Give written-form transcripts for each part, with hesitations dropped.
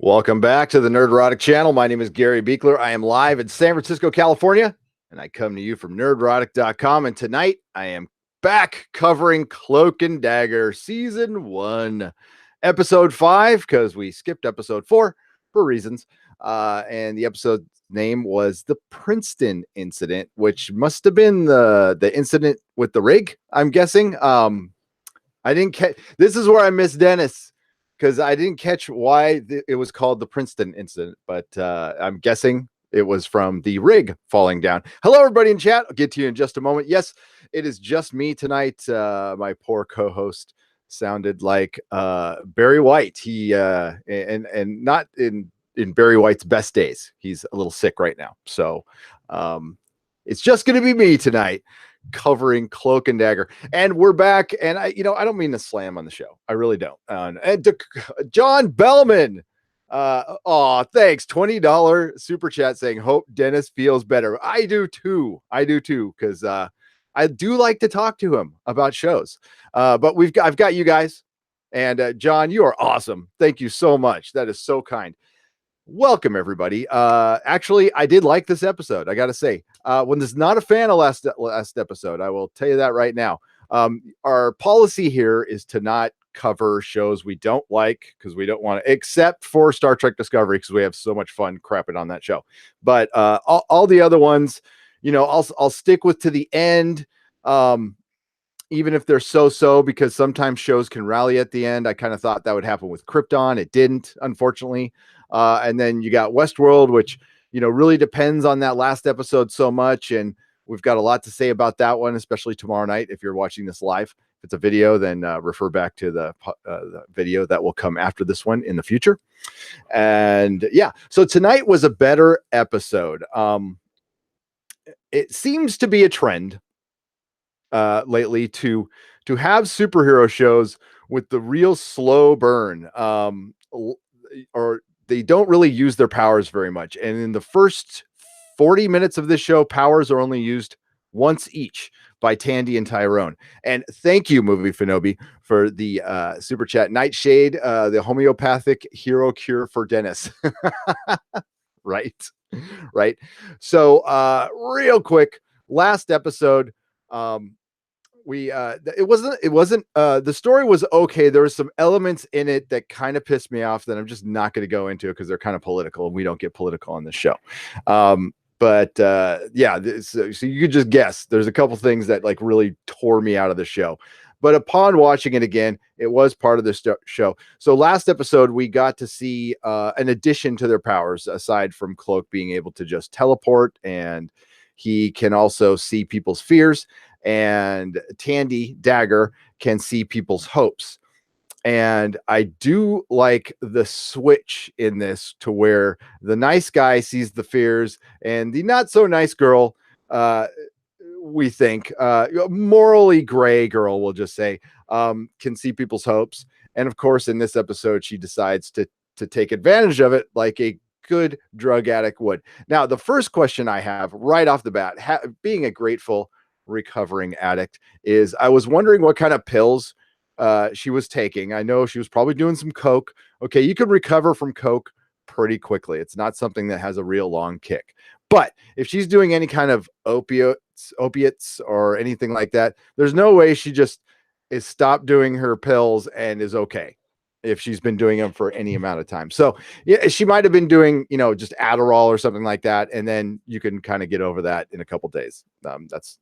Welcome back to the Nerdrotic channel. My name is Gary Beekler. I am live in San Francisco, California, and I come to you from nerdrotic.com. And tonight I am back covering Cloak and Dagger Season 1, Episode 5, because we skipped Episode 4 for reasons. And the episode name was the Princeton incident, which must have been the incident with the rig, I'm guessing. I didn't catch. This is where I miss Dennis, because I didn't catch why it was called the Princeton incident, but I'm guessing it was from the rig falling down. Hello, everybody in chat. I'll get to you in just a moment. Yes, it is just me tonight. My poor co-host sounded like Barry White. He and not in Barry White's best days. He's a little sick right now, so it's just going to be me tonight covering Cloak and Dagger. And we're back, and I don't mean to slam on the show. I really don't. And John Bellman, thanks. $20 super chat saying, hope Dennis feels better. I do too, because I do like to talk to him about shows. But I've got you guys, and John, you are awesome. Thank you so much. That is so kind. Welcome, everybody. Actually, I did like this episode. I got to say, was not a fan of last episode. I will tell you that right now. Our policy here is to not cover shows we don't like, because we don't want to, except for Star Trek Discovery, because we have so much fun crapping on that show. But all the other ones, I'll stick with to the end. Even if they're so-so, because sometimes shows can rally at the end. I kind of thought that would happen with Krypton. It didn't, unfortunately. And then you got Westworld, which, really depends on that last episode so much. And we've got a lot to say about that one, especially tomorrow night. If you're watching this live, if it's a video, then refer back to the video that will come after this one in the future. And yeah, so tonight was a better episode. It seems to be a trend lately to have superhero shows with the real slow burn, or they don't really use their powers very much. And in the first 40 minutes of this show, powers are only used once each by Tandy and Tyrone. And thank you, Movie Finobi, for the super chat. Nightshade, the homeopathic hero cure for Dennis. Right. So real quick, last episode, it wasn't the story was okay. There was some elements in it that kind of pissed me off that I'm just not going to go into, because they're kind of political, and we don't get political on this show. But so you could just guess. There's a couple things that like really tore me out of the show. But upon watching it again, it was part of the show. So last episode, we got to see an addition to their powers, aside from Cloak being able to just teleport, and he can also see people's fears. And Tandy Dagger can see people's hopes. And I do like the switch in this, to where the nice guy sees the fears, and the not so nice girl, we think, morally gray girl, we'll just say, can see people's hopes. And of course, in this episode, she decides to take advantage of it like a good drug addict would. Now, the first question I have right off the bat, being a grateful recovering addict, is I was wondering what kind of pills she was taking. I know she was probably doing some coke. Okay, you can recover from coke pretty quickly. It's not something that has a real long kick. But if she's doing any kind of opiates or anything like that, there's no way she just is stopped doing her pills and is okay, if she's been doing them for any amount of time. So yeah, she might have been doing, just Adderall or something like that. And then you can kind of get over that in a couple days. That's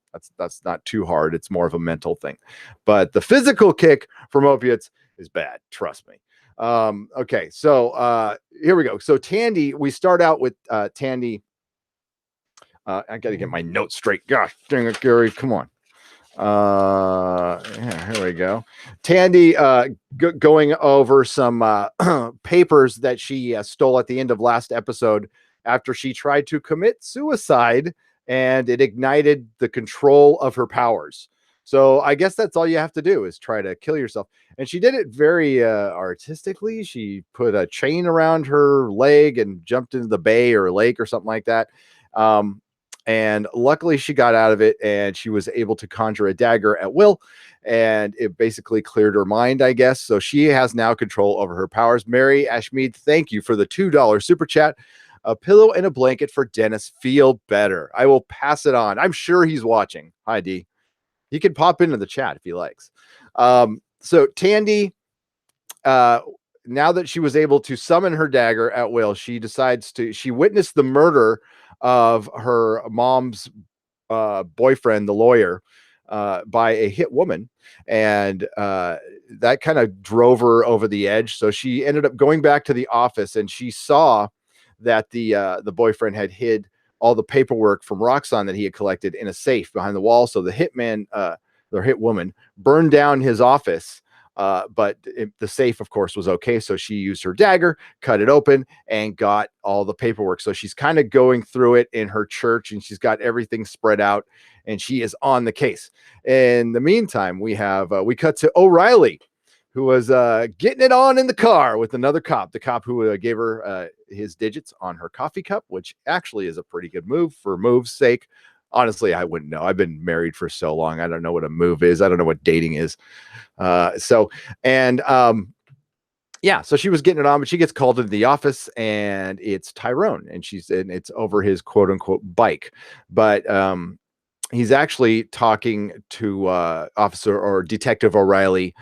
not too hard. It's more of a mental thing, but the physical kick from opiates is bad. Trust me. Okay. So here we go. So Tandy, we start out with Tandy. I got to get my notes straight. Gosh, dang it, Gary, come on. Yeah, here we go. Tandy going over some papers that she stole at the end of last episode, after she tried to commit suicide, and it ignited the control of her powers. So I guess that's all you have to do, is try to kill yourself. And she did it very artistically. She put a chain around her leg and jumped into the bay or lake or something like that. And luckily she got out of it, and she was able to conjure a dagger at will, and it basically cleared her mind, I guess. So she has now control over her powers. Mary Ashmead, thank you for the $2 super chat. A pillow and a blanket for Dennis. Feel better. I will pass it on. I'm sure he's watching. Hi, D. He can pop into the chat if he likes. So Tandy, now that she was able to summon her dagger at will, she witnessed the murder of her mom's boyfriend, the lawyer, by a hit woman. And that kind of drove her over the edge. So she ended up going back to the office, and she saw that the boyfriend had hid all the paperwork from Roxxon that he had collected in a safe behind the wall. So the hitman, the hit woman, burned down his office. But the safe, of course, was okay. So she used her dagger, cut it open, and got all the paperwork. So she's kind of going through it in her church, and she's got everything spread out, and she is on the case. In the meantime, we cut to O'Reilly, who was getting it on in the car with another cop, the cop who gave her his digits on her coffee cup, which actually is a pretty good move for move's sake. Honestly, I wouldn't know. I've been married for so long. I don't know what a move is. I don't know what dating is. So she was getting it on, but she gets called into the office, and it's Tyrone, and it's over his quote unquote bike. But he's actually talking to Officer or Detective O'Reilly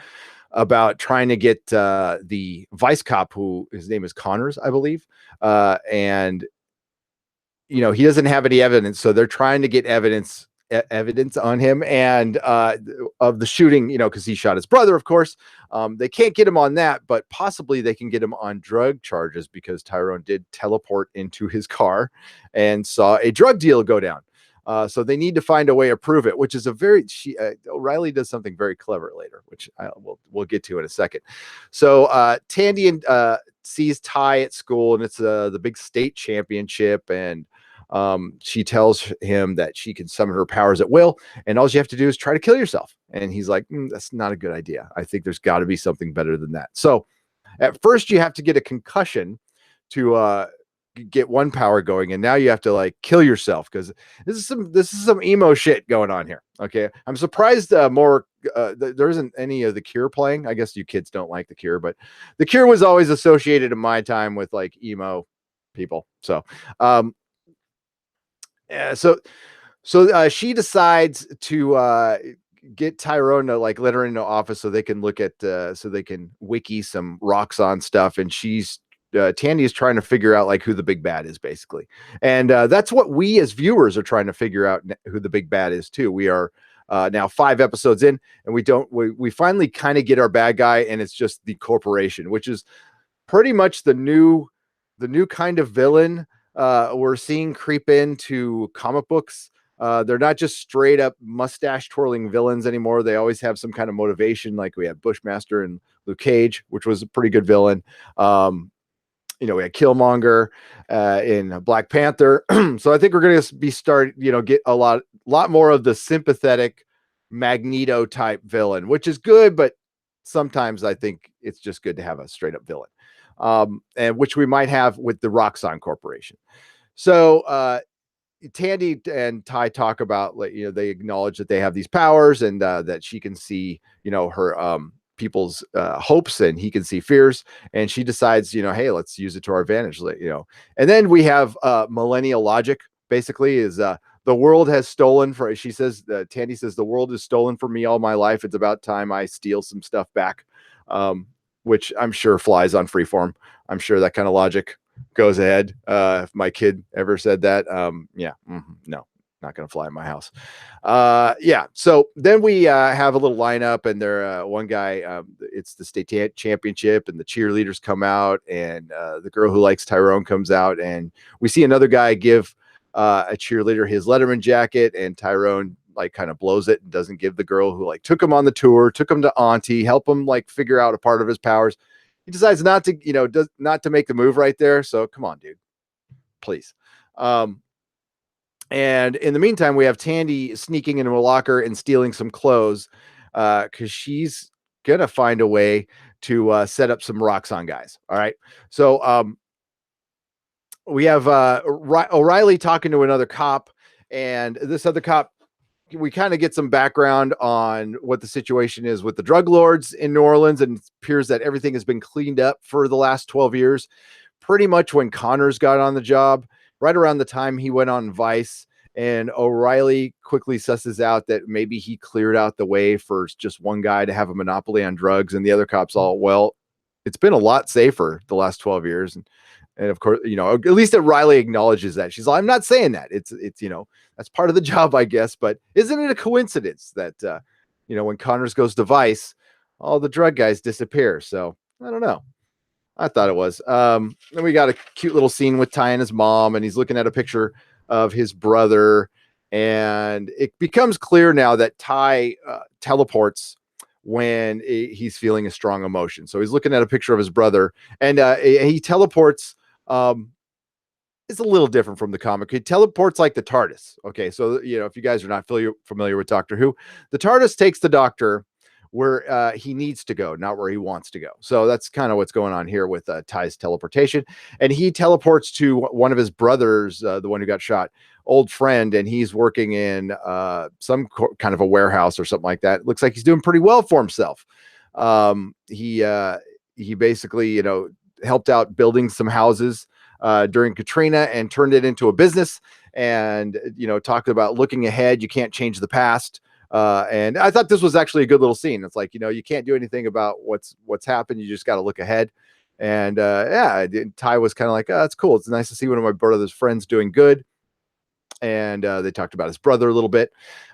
about trying to get the vice cop, who his name is Connors, I believe. And he doesn't have any evidence. So they're trying to get evidence on him and of the shooting, because he shot his brother, of course. They can't get him on that, but possibly they can get him on drug charges, because Tyrone did teleport into his car and saw a drug deal go down. So they need to find a way to prove it, which is O'Reilly does something very clever later, which we'll get to in a second. So Tandy sees Ty at school, and it's the big state championship, and she tells him that she can summon her powers at will, and all you have to do is try to kill yourself. And he's like, that's not a good idea. I think there's got to be something better than that. So at first you have to get a concussion to get one power going, and now you have to kill yourself, because this is some emo shit going on here. Okay, I'm surprised there isn't any of The Cure playing. I guess you kids don't like The Cure, but The Cure was always associated in my time with emo people. So she decides to get Tyrone to let her into office so they can look at so they can wiki some Roxxon stuff, and Tandy is trying to figure out who the big bad is, basically. And that's what we as viewers are trying to figure out, who the big bad is too. We are now 5 episodes in, and we finally kind of get our bad guy, and it's just the corporation, which is pretty much the new kind of villain we're seeing creep into comic books. They're not just straight up mustache twirling villains anymore. They always have some kind of motivation. Like we had Bushmaster and Luke Cage, which was a pretty good villain. We had Killmonger in Black Panther. So I think we're going to get a lot more of the sympathetic Magneto type villain, which is good, but sometimes I think it's just good to have a straight up villain, and which we might have with the Roxxon Corporation. So Tandy and Ty talk about, they acknowledge that they have these powers, and that she can see, her people's hopes, and he can see fears, and she decides, hey, let's use it to our advantage. And then we have millennial logic, basically, is the world has stolen for, she says, Tandy says, the world has stolen from me all my life. It's about time I steal some stuff back, which I'm sure flies on Freeform. I'm sure that kind of logic goes ahead. If my kid ever said that, no, not going to fly in my house. So then we have a little lineup, and there one guy, it's the state championship, and the cheerleaders come out, and the girl who likes Tyrone comes out, and we see another guy give a cheerleader his Letterman jacket, and Tyrone kind of blows it and doesn't give the girl who took him on the tour, took him to Auntie, help him figure out a part of his powers. He decides not to, not to make the move right there. So come on, dude, please. And in the meantime, we have Tandy sneaking into a locker and stealing some clothes, because she's gonna find a way to set up some Roxxon guys. All right. So we have O'Reilly talking to another cop, And this other cop, we kind of get some background on what the situation is with the drug lords in New Orleans, and it appears that everything has been cleaned up for the last 12 years. Pretty much when Connors got on the job, right around the time he went on Vice, and O'Reilly quickly susses out that maybe he cleared out the way for just one guy to have a monopoly on drugs, and the other cops all, well, it's been a lot safer the last 12 years. And of course, at least Riley acknowledges that. She's like, I'm not saying that. It's that's part of the job, I guess. But isn't it a coincidence that, when Connors goes to Vice, all the drug guys disappear? So I don't know. I thought it was. Then we got a cute little scene with Ty and his mom, and he's looking at a picture of his brother. And it becomes clear now that Ty teleports when he's feeling a strong emotion. So he's looking at a picture of his brother, and he teleports. It's a little different from the comic. He teleports like the TARDIS. Okay, so if you guys are not familiar with Doctor Who, the TARDIS takes the Doctor where he needs to go, not where he wants to go. So that's kind of what's going on here with Ty's teleportation. And he teleports to one of his brothers, the one who got shot, old friend, and he's working in some kind of a warehouse or something like that. It looks like he's doing pretty well for himself. He basically, helped out building some houses during Katrina and turned it into a business, and talked about looking ahead. You can't change the past. And I thought this was actually a good little scene. It's like, you can't do anything about what's happened. You just got to look ahead. And Ty was kind of like, oh, that's cool. It's nice to see one of my brother's friends doing good. And they talked about his brother a little bit.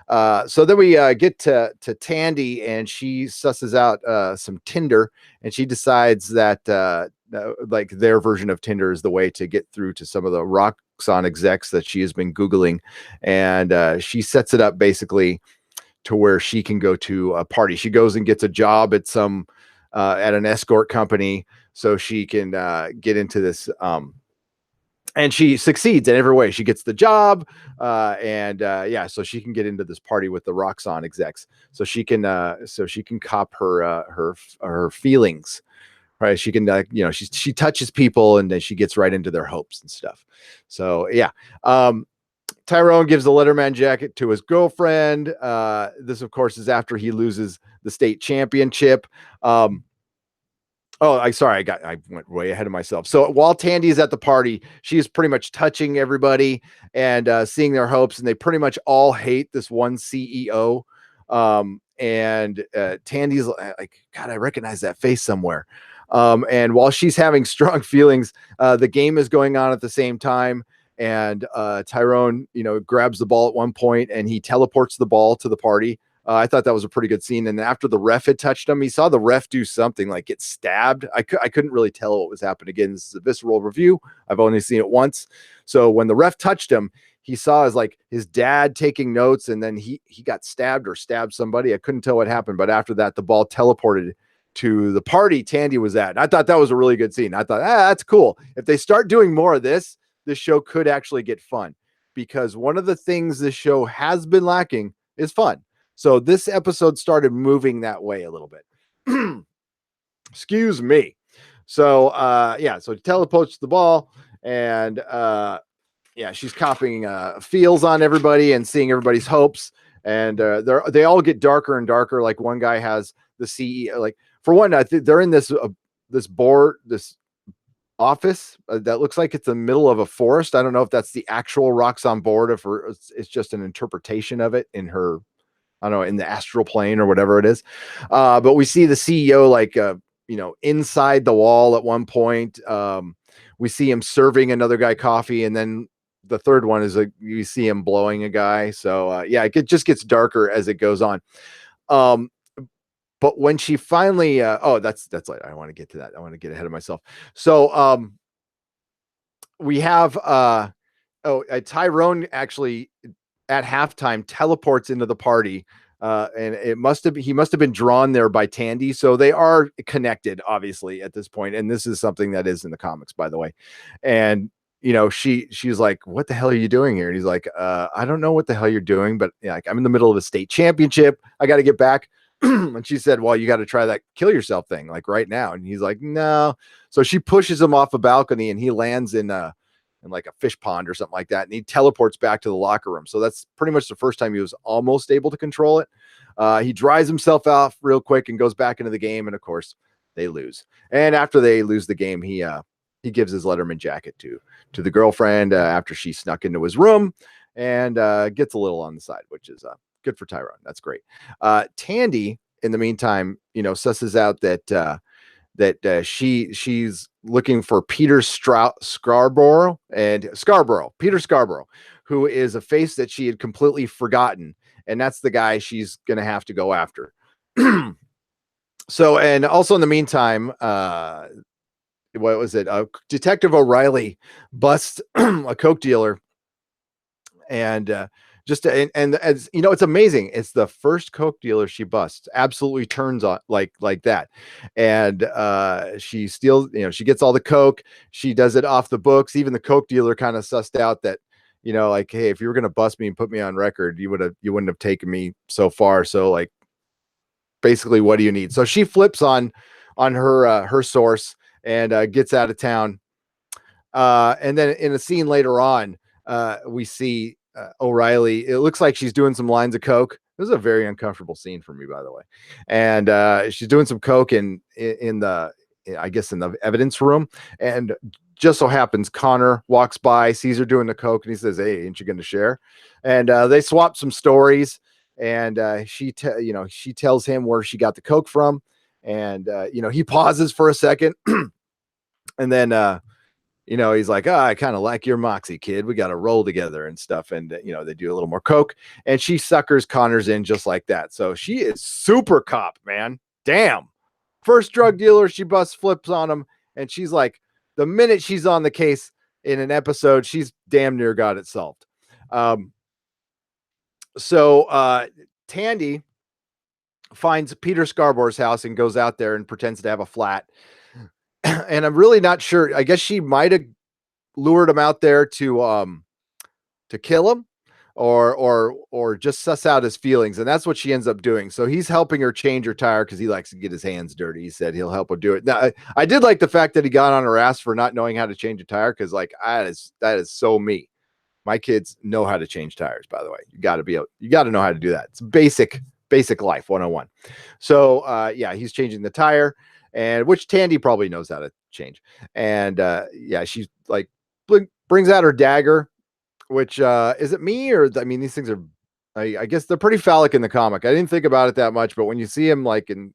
So then we get to Tandy, and she susses out some Tinder, and she decides that like their version of Tinder is the way to get through to some of the Roxxon execs that she has been Googling. And she sets it up basically to where she can go to a party. She goes and gets a job at at an escort company so she can get into this. And she succeeds in every way. She gets the job, so she can get into this party with the Roxxon execs. So she can cop her feelings, right? She can, she touches people, and then she gets right into their hopes and stuff. So yeah, Tyrone gives the Letterman jacket to his girlfriend. This, of course, is after he loses the state championship. Oh, I went way ahead of myself. So while Tandy is at the party, she is pretty much touching everybody and seeing their hopes, and they pretty much all hate this one CEO. And Tandy's like, God, I recognize that face somewhere. And while she's having strong feelings, the game is going on at the same time. And Tyrone, grabs the ball at one point, and he teleports the ball to the party. I thought that was a pretty good scene. And after the ref had touched him, he saw the ref do something like get stabbed. I couldn't really tell what was happening. Again, this is a visceral review. I've only seen it once. So when the ref touched him, he saw his dad taking notes, and then he got stabbed or stabbed somebody. I couldn't tell what happened. But after that, the ball teleported to the party Tandy was at. And I thought that was a really good scene. I thought, that's cool. If they start doing more of this show could actually get fun, because one of the things this show has been lacking is fun. So this episode started moving that way a little bit. Excuse me. So so he teleports the ball, and she's copying feels on everybody and seeing everybody's hopes. And they all get darker and darker. Like one guy has the CEO. Like for one, I think they're in this office that looks like it's the middle of a forest. I don't know if that's the actual Roxxon board, if it's just an interpretation of it in her, I don't know, in the astral plane or whatever it is. But we see the CEO inside the wall at one point. We see him serving another guy coffee, and then the third one is you see him blowing a guy. So it just gets darker as it goes on. But when she finally, that's like, I want to get to that. I want to get ahead of myself. So we have Tyrone actually at halftime teleports into the party, and he must have been drawn there by Tandy. So they are connected, obviously, at this point. And this is something that is in the comics, by the way. And she's like, what the hell are you doing here? And he's like, I don't know what the hell you're doing, but I'm in the middle of a state championship. I got to get back. And she said, well, you got to try that kill yourself thing, like right now. And he's like, no. So she pushes him off a balcony, and he lands in in like a fish pond or something like that, and he teleports back to the locker room. So that's pretty much the first time he was almost able to control it. He dries himself off real quick and goes back into the game, and of course they lose. And after they lose the game, he gives his Letterman jacket to the girlfriend after she snuck into his room, and gets a little on the side, which is good for Tyrone. That's great. Tandy, in the meantime, susses out that she's looking for Peter Scarborough, who is a face that she had completely forgotten, and that's the guy she's gonna have to go after. So, and also in the meantime, what was it? Detective O'Reilly busts a coke dealer, and and as you know, it's amazing. It's the first coke dealer she busts. Absolutely turns on like that, and she steals. She gets all the coke. She does it off the books. Even the coke dealer kind of sussed out that, like, hey, if you were gonna bust me and put me on record, you wouldn't have taken me so far. So, like, basically, what do you need? So she flips on her source and gets out of town. And then in a scene later on, we see O'Reilly. It looks like she's doing some lines of coke. This is a very uncomfortable scene for me, by the way. And she's doing some coke in the evidence room, and just so happens Connor walks by, sees her doing the coke, and he says, "Hey, ain't you going to share?" And they swap some stories, and she tells him where she got the coke from, and he pauses for a second, and then he's like, I kind of like your moxie, kid. We got to roll together and stuff. And, they do a little more coke, and she suckers Connors in just like that. So she is super cop, man. Damn. First drug dealer, she busts flips on him. And she's like, the minute she's on the case in an episode, she's damn near got it solved. So Tandy finds Peter Scarborough's house and goes out there and pretends to have a flat. And I'm really not sure. I guess she might have lured him out there to kill him, or just suss out his feelings, and that's what she ends up doing. So he's helping her change her tire because he likes to get his hands dirty. He said he'll help her do it. Now, I did like the fact that he got on her ass for not knowing how to change a tire, because like that is so me. My kids know how to change tires, by the way. You got to know how to do that. It's basic life 101. So he's changing the tire, and which Tandy probably knows how to change. And she's like brings out her dagger, which is it me, or these things are, I guess they're pretty phallic in the comic. I didn't think about it that much, but when you see them like in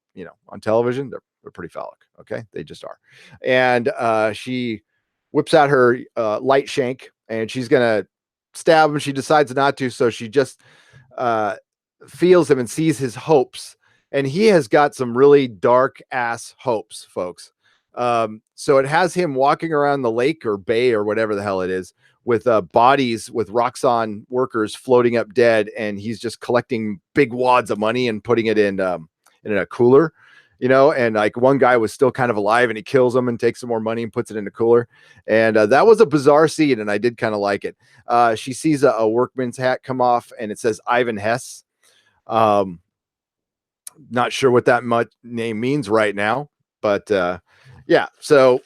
on television, they're pretty phallic. Okay, they just are. And she whips out her light shank, and she's gonna stab him. She decides not to, so she just feels him and sees his hopes, and he has got some really dark ass hopes, folks. So it has him walking around the lake or bay or whatever the hell it is, with bodies with Roxxon workers floating up dead, and he's just collecting big wads of money and putting it in a cooler, and like one guy was still kind of alive, and he kills him and takes some more money and puts it in a cooler. And that was a bizarre scene, and I did kind of like it. She sees a workman's hat come off, and it says Ivan Hess. Not sure what that name means right now, but so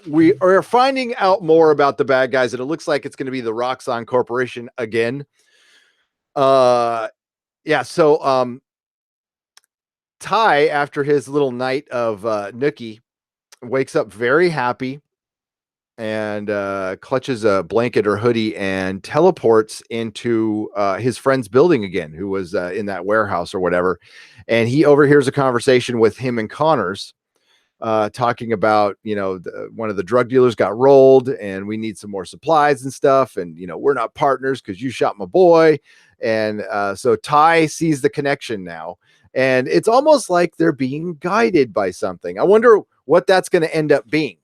we are finding out more about the bad guys, and it looks like it's going to be the Roxxon Corporation again. So Ty, after his little night of nookie, wakes up very happy and clutches a blanket or hoodie and teleports into his friend's building again, who was in that warehouse or whatever. And he overhears a conversation with him and Connors, talking about, one of the drug dealers got rolled and we need some more supplies and stuff. And, we're not partners because you shot my boy. And so Ty sees the connection now, and it's almost like they're being guided by something. I wonder what that's going to end up being,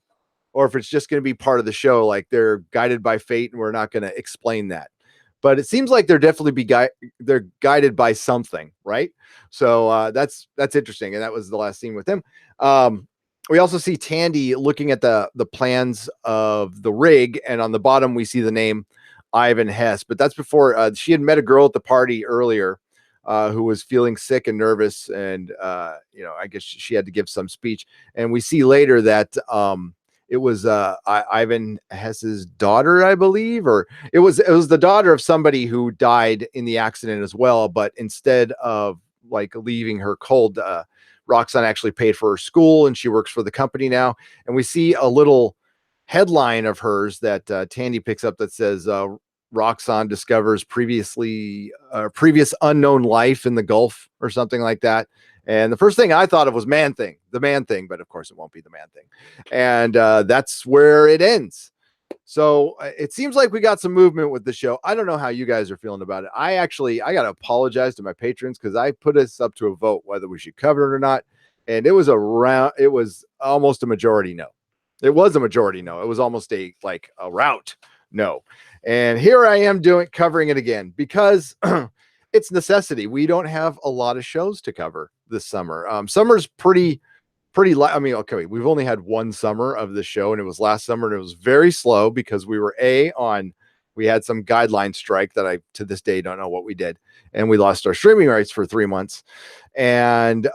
or if it's just going to be part of the show, like they're guided by fate and we're not going to explain that. But it seems like they're definitely they're guided by something, right? So that's interesting. And that was the last scene with him. We also see Tandy looking at the plans of the rig, and on the bottom we see the name Ivan Hess. But that's before she had met a girl at the party earlier who was feeling sick and nervous, and I guess she had to give some speech. And we see later that it was Ivan Hess's daughter, I believe, or it was the daughter of somebody who died in the accident as well. But instead of like leaving her cold, Roxanne actually paid for her school, and she works for the company now. And we see a little headline of hers that Tandy picks up that says Roxanne discovers previous unknown life in the Gulf or something like that. And the first thing I thought of was the man thing, but of course it won't be the man thing. And that's where it ends. So it seems like we got some movement with the show. I don't know how you guys are feeling about it. I got to apologize to my patrons because I put us up to a vote whether we should cover it or not. And it was almost a majority no. It was a majority no. It was almost a rout no. And here I am covering it again because it's necessity. We don't have a lot of shows to cover this summer. Summer's pretty I mean, okay, we've only had one summer of the show, and it was last summer, and it was very slow because we had some guideline strike that I to this day don't know what we did, and we lost our streaming rights for 3 months. And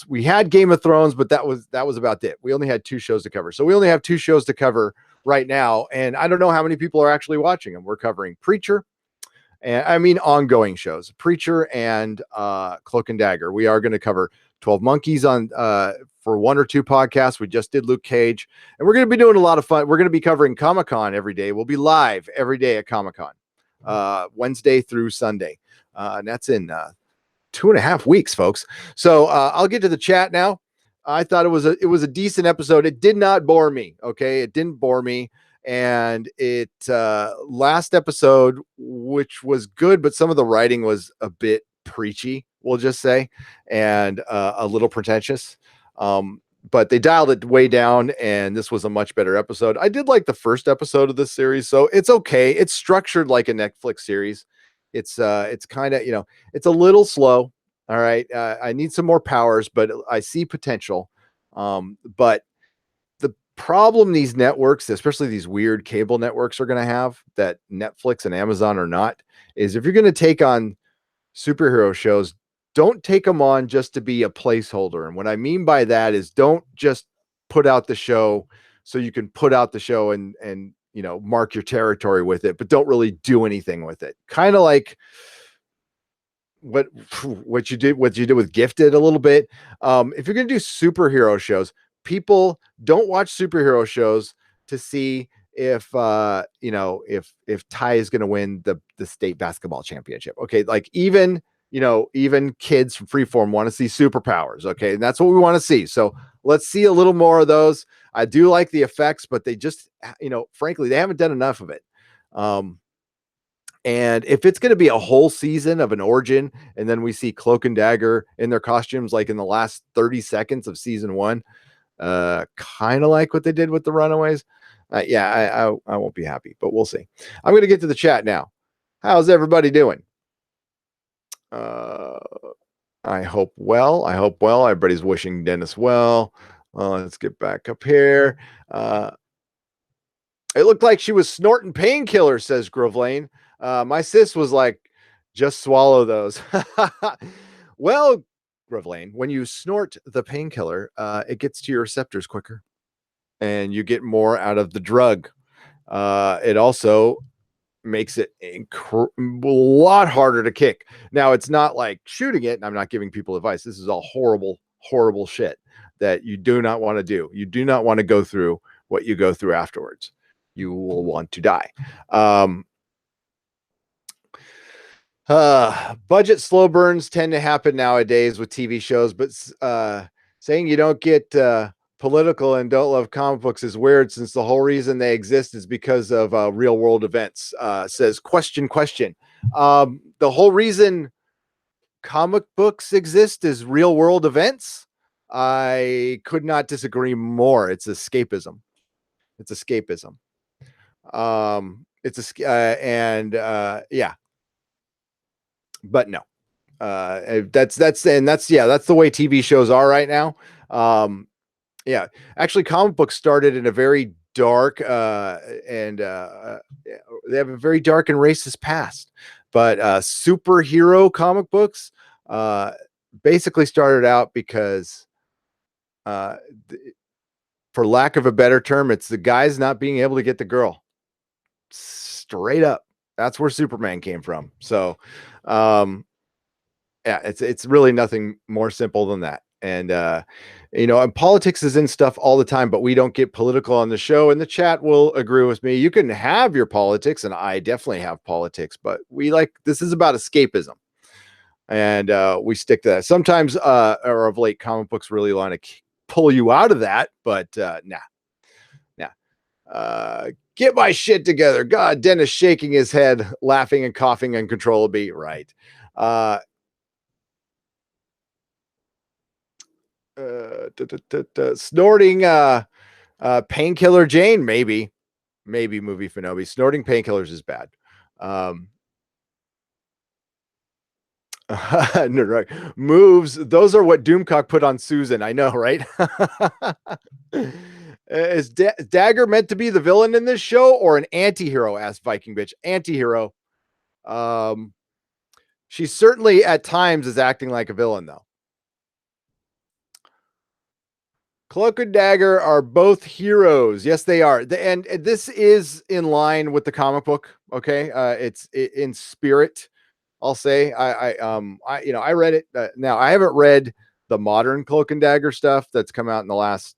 we had Game of Thrones, but that was about it. We only had 2 shows to cover. So we only have 2 shows to cover right now, and I don't know how many people are actually watching them. We're covering Preacher, and I mean ongoing shows, Preacher and Cloak and Dagger. We are going to cover 12 Monkeys on for 1 or 2 podcasts. We just did Luke Cage, and we're going to be doing a lot of fun. We're going to be covering Comic-Con every day. We'll be live every day at Comic-Con, Wednesday through Sunday. And that's in 2.5 weeks, folks. So I'll get to the chat now. I thought it was a decent episode. It did not bore me. Okay. It didn't bore me. And it last episode, which was good, but some of the writing was a bit preachy, we'll just say, and a little pretentious. But they dialed it way down, and this was a much better episode. I did like the first episode of this series, so it's okay. It's structured like a Netflix series. It's kind of, it's a little slow. All right. I need some more powers, but I see potential. But the problem these networks, especially these weird cable networks, are going to have that Netflix and Amazon are not, is if you're going to take on superhero shows, don't take them on just to be a placeholder. And what I mean by that is don't just put out the show so you can put out the show and mark your territory with it, but don't really do anything with it. Kind of like what you did with Gifted a little bit. If you're going to do superhero shows, people don't watch superhero shows to see if Ty is going to win the state basketball championship. Okay. Like even kids from Freeform want to see superpowers. Okay. And that's what we want to see. So let's see a little more of those. I do like the effects, but they just, frankly, they haven't done enough of it. And if it's going to be a whole season of an origin, and then we see Cloak and Dagger in their costumes, like in the last 30 seconds of season 1, kind of like what they did with the Runaways. I won't be happy, but we'll see. I'm going to get to the chat now. How's everybody doing? I hope well. Everybody's wishing Dennis well. Let's get back up here. It looked like she was snorting painkillers, says Grovelane. My sis was like, just swallow those. Well, Grovelane, when you snort the painkiller, it gets to your receptors quicker and you get more out of the drug. It also makes it a lot harder to kick. Now, it's not like shooting it, and I'm not giving people advice. This is all horrible, horrible shit that you do not want to do. You do not want to go through what you go through afterwards. You will want to die. Budget slow burns tend to happen nowadays with TV shows, but saying you don't get political and don't love comic books is weird, since the whole reason they exist is because of real world events, says question. The whole reason comic books exist is real world events. I could not disagree more. It's escapism. Yeah, but no, that's the way TV shows are right now. Yeah, actually comic books started in a very dark they have a very dark and racist past, but superhero comic books basically started out because for lack of a better term, it's the guys not being able to get the girl. Straight up. That's where Superman came from. So, yeah, it's really nothing more simple than that. And and politics is in stuff all the time, but we don't get political on the show. And the chat will agree with me. You can have your politics, and I definitely have politics, but this is about escapism. And we stick to that. Sometimes or of late, comic books really want to pull you out of that, but nah. Get my shit together. God, Dennis shaking his head, laughing and coughing uncontrollably. Right. Snorting painkiller Jane, maybe movie Finobi. Snorting painkillers is bad. No, right. Moves, those are what Doomcock put on Susan. I know, right? Is Dagger meant to be the villain in this show or an anti-hero? Asked Viking Bitch. Anti-hero. She certainly at times is acting like a villain, though. Cloak and Dagger are both heroes. Yes, they are. And this is in line with the comic book. Okay. It's in spirit. I'll say I read it. Now I haven't read the modern Cloak and Dagger stuff that's come out in the last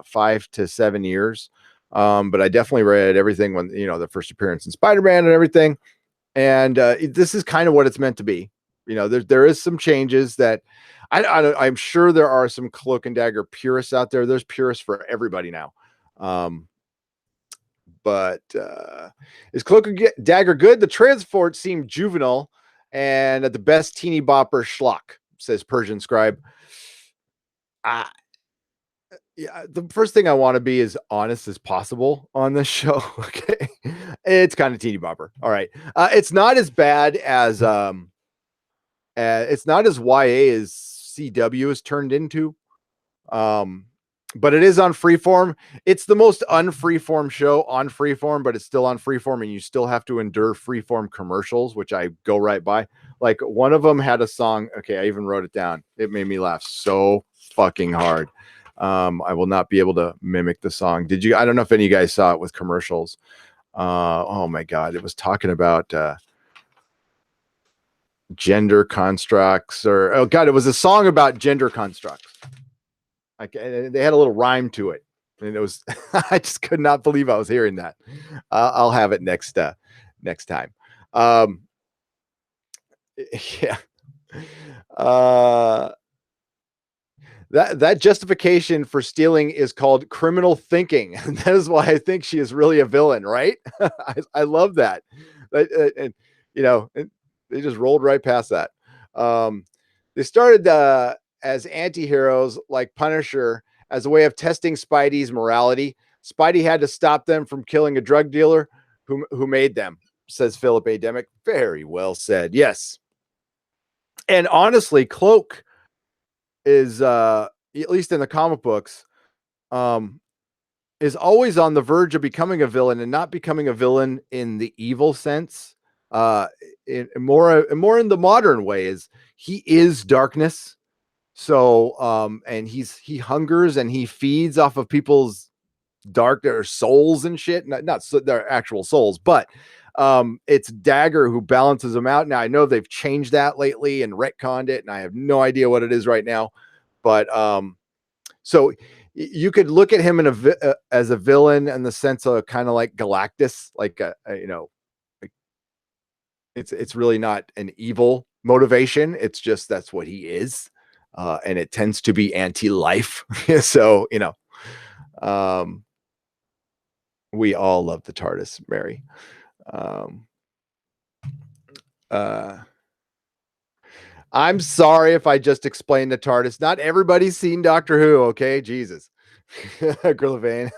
5 to 7 years. But I definitely read everything when, the first appearance in Spider-Man and everything. And this is kind of what it's meant to be. There is some changes that I'm sure there are some Cloak and Dagger purists out there. There's purists for everybody now. But is Cloak and Dagger good? The transport seemed juvenile and at the best teeny bopper schlock, says Persian Scribe. Yeah, the first thing I want to be as honest as possible on this show. Okay. It's kind of teeny bopper. All right. It's not as bad as it's not as YA as CW is turned into. But it is on Freeform. It's the most unfreeform show on Freeform, but it's still on Freeform, and you still have to endure Freeform commercials, which I go right by. Like one of them had a song. Okay, I even wrote it down. It made me laugh so fucking hard. I will not be able to mimic the song. Did you? I don't know if any of you guys saw it with commercials. Oh my God, it was talking about gender constructs, or oh God, it was a song about gender constructs. They had a little rhyme to it, and it was I just could not believe I was hearing that. I'll have it next time. Yeah. That justification for stealing is called criminal thinking, and that is why I think she is really a villain, right? I love that. And they just rolled right past that. They started as anti-heroes like Punisher as a way of testing Spidey's morality. Spidey had to stop them from killing a drug dealer who made them, says Philip A. Demick. Very well said. Yes. And honestly, Cloak is at least in the comic books, is always on the verge of becoming a villain, and not becoming a villain in the evil sense. More in the modern way, is he is darkness. So and he hungers and he feeds off of people's dark their souls and shit. Not their actual souls, but it's Dagger who balances them out. Now I know they've changed that lately and retconned it, and I have no idea what it is right now. But so you could look at him as a villain in the sense of kind of like Galactus, like it's really not an evil motivation. It's just that's what he is, and it tends to be anti-life. So we all love the TARDIS, Mary. I'm sorry if I just explained the TARDIS. Not everybody's seen Doctor Who, okay? Jesus. Grillavane.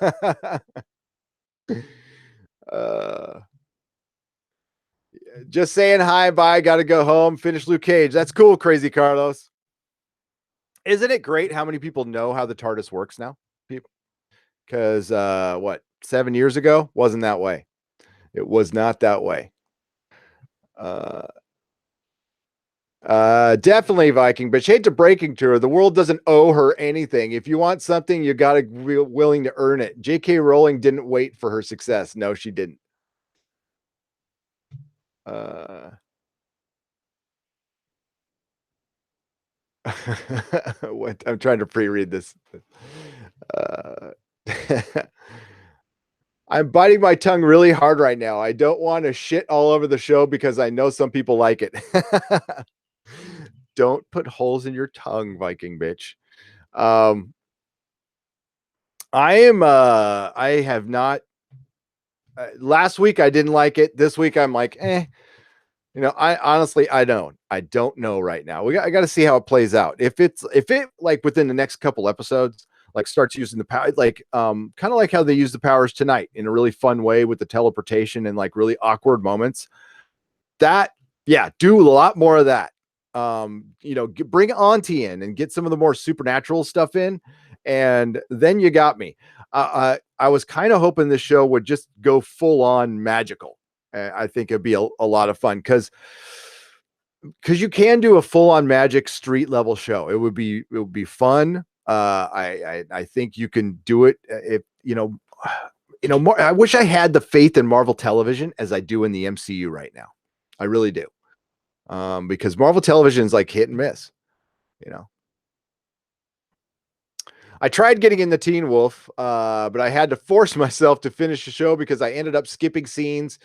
Just saying hi, bye, gotta go home, finish Luke Cage. That's cool, Crazy Carlos. Isn't it great how many people know how the TARDIS works now? People, because 7 years ago wasn't that way. It was not that way. Definitely Viking, but she hate to breaking to her. The world doesn't owe her anything. If you want something, you got to be willing to earn it. J.K. Rowling didn't wait for her success. No, she didn't. Uh, what? I'm trying to pre-read this. Uh, I'm biting my tongue really hard right now. I don't want to shit all over the show because I know some people like it. Don't put holes in your tongue, Viking bitch. Um, I have not last week I didn't like it. This week I'm like, I honestly I don't know right now. I got to see how it plays out. If it like within the next couple episodes like starts using the power like kind of like how they use the powers tonight in a really fun way with the teleportation and like really awkward moments. That yeah, do a lot more of that. Bring Auntie in and get some of the more supernatural stuff in, and then you got me. I was kind of hoping this show would just go full on magical. I think it'd be a lot of fun because you can do a full on magic street level show. It would be fun. I think you can do it if more. I wish I had the faith in Marvel Television as I do in the MCU right now. I really do. Because Marvel Television is like hit and miss. You know, I tried getting in the Teen Wolf, but I had to force myself to finish the show because I ended up skipping scenes,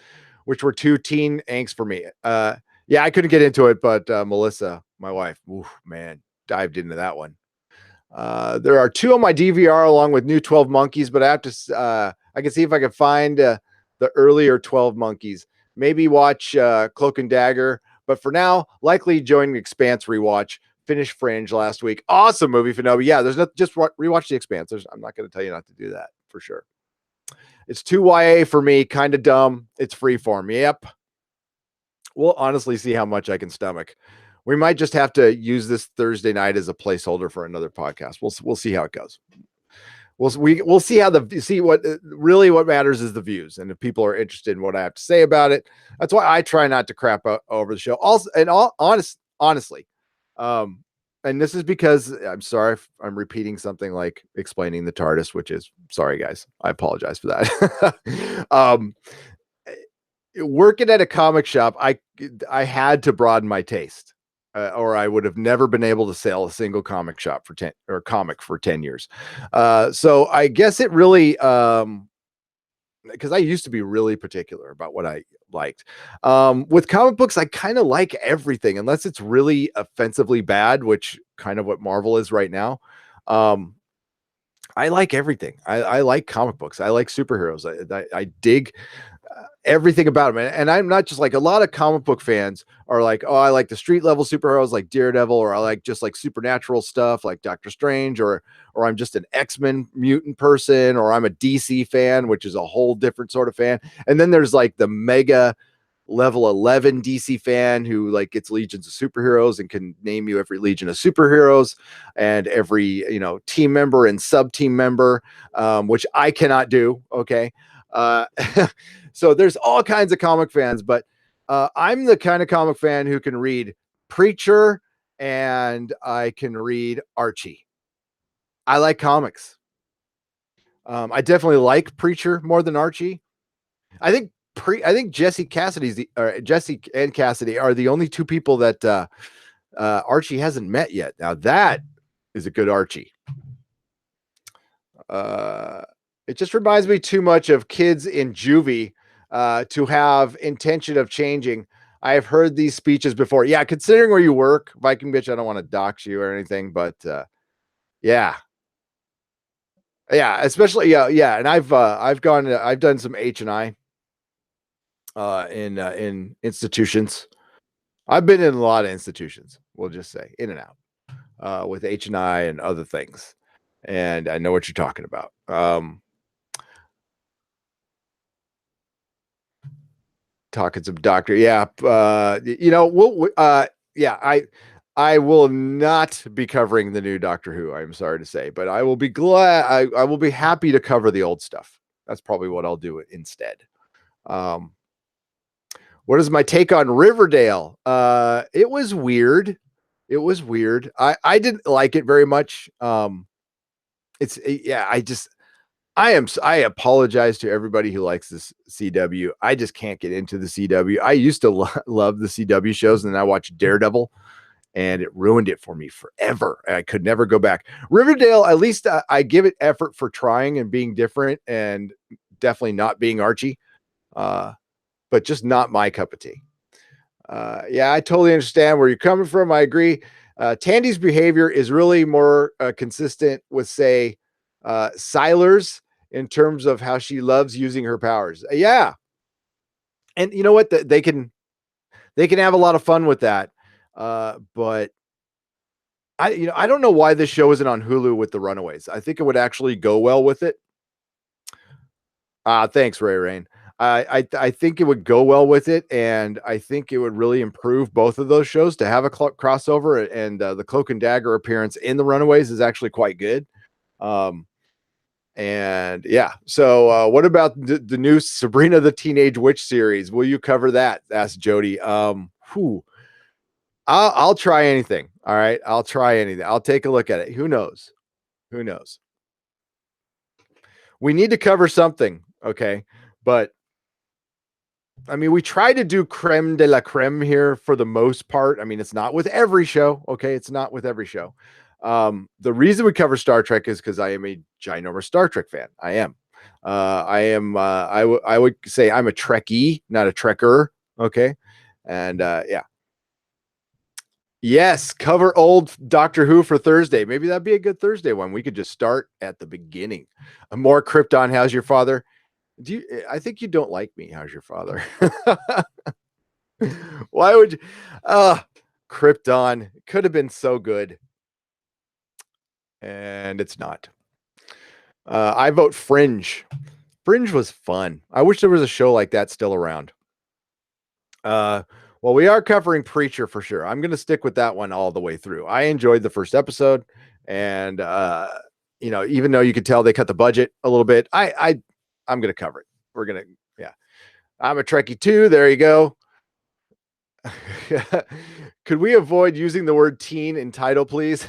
which were too teen angst for me. Yeah, I couldn't get into it, but Melissa, my wife, oof, man, dived into that one. There are two on my DVR along with New 12 Monkeys, but I can see if I can find the earlier 12 Monkeys. Maybe watch Cloak and Dagger, but for now, likely join the Expanse rewatch. Finished Fringe last week. Awesome movie, Finobi. Yeah, there's no just rewatch the Expanse. I'm not going to tell you not to do that for sure. It's too YA for me, kind of dumb. It's freeform. Yep. We'll honestly see how much I can stomach. We might just have to use this Thursday night as a placeholder for another podcast. We'll see how it goes. We'll see how what matters is the views, and if people are interested in what I have to say about it. That's why I try not to crap out over the show. Also, and honestly, and this is because I'm sorry if I'm repeating something like explaining the TARDIS, which is sorry guys, I apologize for that. Working at a comic shop, I had to broaden my taste. Or I would have never been able to sell a single comic shop for 10 years. So I guess it really, because I used to be really particular about what I liked. With comic books, I kind of like everything, unless it's really offensively bad, which kind of what Marvel is right now. I like everything. I like comic books. I like superheroes. I dig everything about them. And I'm not just like a lot of comic book fans are like, oh, I like the street level superheroes like Daredevil, or I like just like supernatural stuff like Doctor Strange, or I'm just an X-Men mutant person, or I'm a DC fan, which is a whole different sort of fan. And then there's like the mega level 11 DC fan who like gets legions of superheroes and can name you every legion of superheroes and every, team member and sub team member, which I cannot do. Okay. So there's all kinds of comic fans, but I'm the kind of comic fan who can read Preacher and I can read Archie. I like comics. I definitely like Preacher more than Archie. I think Jesse and Cassidy are the only two people that Archie hasn't met yet. Now that is a good Archie. It just reminds me too much of kids in juvie to have intention of changing. I have heard these speeches before. Yeah, considering where you work, Viking bitch, I don't want to dox you or anything, but yeah. Yeah, especially yeah, and I've done some H&I in institutions. I've been in a lot of institutions, we'll just say, in and out, with H&I and other things. And I know what you're talking about. Talking some doctor. Yeah. Yeah, I will not be covering the new Doctor Who. I'm sorry to say, but I will be glad. I will be happy to cover the old stuff. That's probably what I'll do instead. Um, What is my take on Riverdale? It was weird. It was weird. I didn't like it very much. Yeah, I apologize to everybody who likes this CW. I just can't get into the CW. I used to love the CW shows, and then I watched Daredevil, and it ruined it for me forever. I could never go back. Riverdale, at least I give it effort for trying and being different, and definitely not being Archie, but just not my cup of tea. Yeah, I totally understand where you're coming from. I agree. Tandy's behavior is really more consistent with, say, Siler's in terms of how she loves using her powers. Yeah. And you know what? They can have a lot of fun with that. But I don't know why this show isn't on Hulu with the Runaways. I think it would actually go well with it. Thanks, Ray Rain. I think it would go well with it, and I think it would really improve both of those shows to have a crossover. And the Cloak and Dagger appearance in the Runaways is actually quite good. And yeah, so what about the new Sabrina the Teenage Witch series? Will you cover that? Asked Jody. I'll try anything. All right, I'll try anything. I'll take a look at it. Who knows? Who knows? We need to cover something, okay? But I mean, we try to do creme de la creme here for the most part. I mean, it's not with every show, okay? It's not with every show. The reason we cover Star Trek is because I am a ginormous Star Trek fan. I am. I would say I'm a Trekkie, not a Trekker. Okay. And yeah. Yes, cover old Doctor Who for Thursday. Maybe that'd be a good Thursday one. We could just start at the beginning. More Krypton. How's your father? I think you don't like me. How's your father? Why would you? Krypton could have been so good. And it's not. I vote Fringe. Fringe was fun. I wish there was a show like that still around. Well, we are covering Preacher for sure. I'm going to stick with that one all the way through. I enjoyed the first episode, and even though you could tell they cut the budget a little bit, I'm going to cover it. We're going to, yeah. I'm a Trekkie too. There you go. Could we avoid using the word teen in title, please?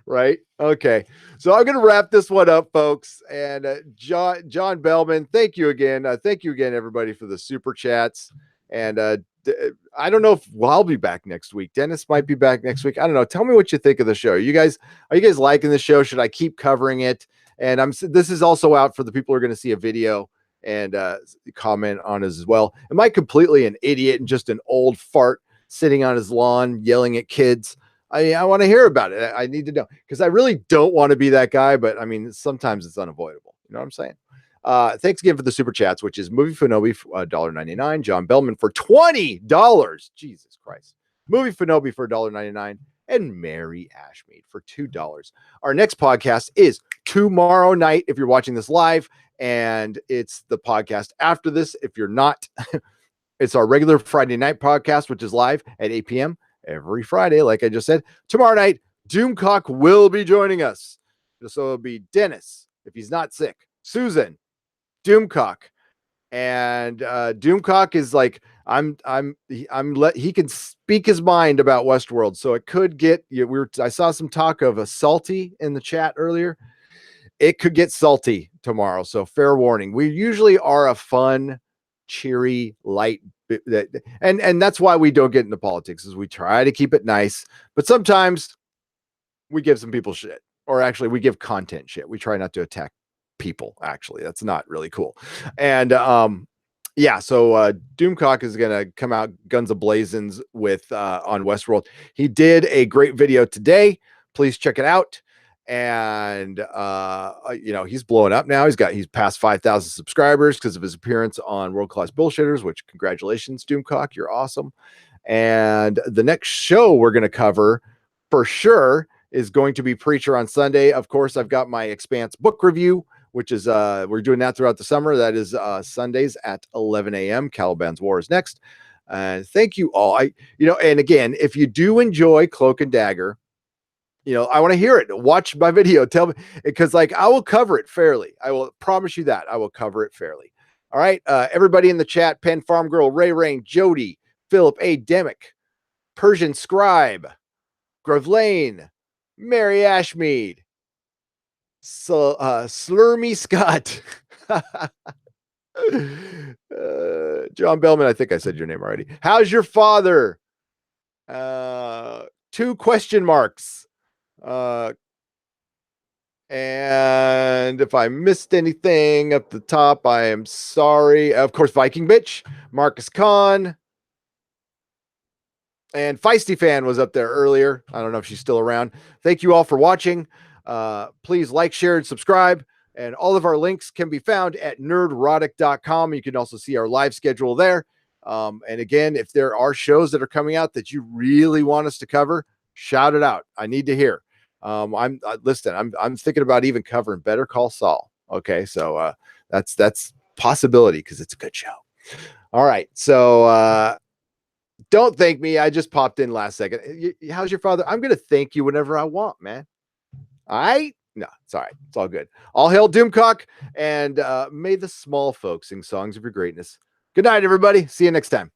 Right. Okay. So I'm going to wrap this one up, folks. And John Bellman, thank you again. Thank you again, everybody, for the super chats. And I don't know if I'll be back next week. Dennis might be back next week. I don't know. Tell me what you think of the show. Are you guys liking the show? Should I keep covering it? And this is also out for the people who are going to see a video and comment on it as well. Am I completely an idiot and just an old fart sitting on his lawn yelling at kids? I want to hear about it. I need to know, because I really don't want to be that guy, but I mean, sometimes it's unavoidable. You know what I'm saying? Thanks again for the super chats, which is Movie Fanobi for $1.99, John Bellman for $20. Jesus Christ. Movie Fanobi for $1.99, and Mary Ashmead for $2. Our next podcast is tomorrow night if you're watching this live, and it's the podcast after this if you're not. It's our regular Friday night podcast, which is live at 8 p.m. every Friday, like I just said. Tomorrow night, Doomcock will be joining us. So it'll be Dennis, if he's not sick, Susan, Doomcock, and Doomcock is like, he can speak his mind about Westworld, so it could get I saw some talk of a salty in the chat earlier. It could get salty tomorrow, so fair warning. We usually are a fun, cheery, light, and that's why we don't get into politics, is we try to keep it nice, but sometimes we give some people shit, or actually we give content shit. We try not to attack people. Actually, that's not really cool. And yeah, so Doomcock is gonna come out guns a-blazing with on Westworld. He did a great video today. Please check it out. And he's blowing up now. He's passed 5,000 subscribers because of his appearance on World Class Bullshitters, which, congratulations, Doomcock, you're awesome. And the next show we're going to cover for sure is going to be Preacher on Sunday. Of course, I've got my Expanse book review, which is we're doing that throughout the summer. That is Sundays at 11 a.m. Caliban's War is next. Thank you all. And again, if you do enjoy Cloak and Dagger, I want to hear it. Watch my video. Tell me, because I will cover it fairly. I will promise you that I will cover it fairly. All right. Everybody in the chat, Penn Farm Girl, Ray Rain, Jody, Philip A. Demick, Persian Scribe, Grove Lane, Mary Ashmead, Slurmy Scott, John Bellman. I think I said your name already. How's your father? 2 question marks. And if I missed anything up the top, I am sorry. Of course, Viking Bitch, Marcus Kahn, and Feisty Fan was up there earlier. I don't know if she's still around. Thank you all for watching. Please like, share, and subscribe. And all of our links can be found at nerdrotic.com. You can also see our live schedule there. And again, if there are shows that are coming out that you really want us to cover, shout it out. I need to hear. I'm thinking about even covering Better Call Saul. Okay, so that's possibility because it's a good show. All right, so don't thank me. I just popped in last second. How's your father? I'm gonna thank you whenever I want, man. All right. No, it's all right. It's all good. All hail Doomcock, and may the small folks sing songs of your greatness. Good night, everybody. See you next time.